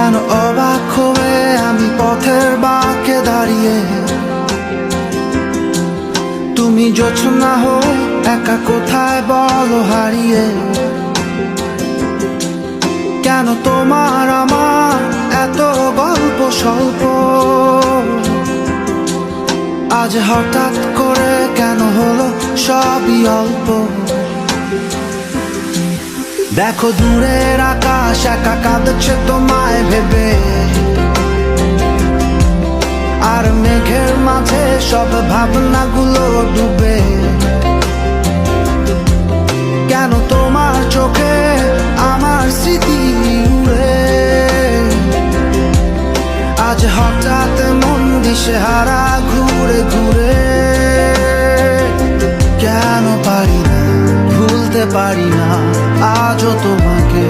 কেন অবাক হয়ে আমি পথের বাঁকে দাঁড়িয়ে, তুমি জোছনা হয়ে একা কোথায় বলো হারিয়ে। কেন তোমার আমার এত গল্প স্বল্প, আজ হঠাৎ করে কেন হলো সবই অল্প। দেখো দূরের আকাশ একা কাঁদছে তোমায় ভেবে, আর মেঘের মাঝে সব ভাবনাগুলো ডুবে। কেন তোমার চোখে আমার স্মৃতি উড়ে, আজ হঠাৎ মন দিশেহারা ঘুরে ঘুরে। কেন পারি না, ভুলতে পারি না আজও তোমাকে।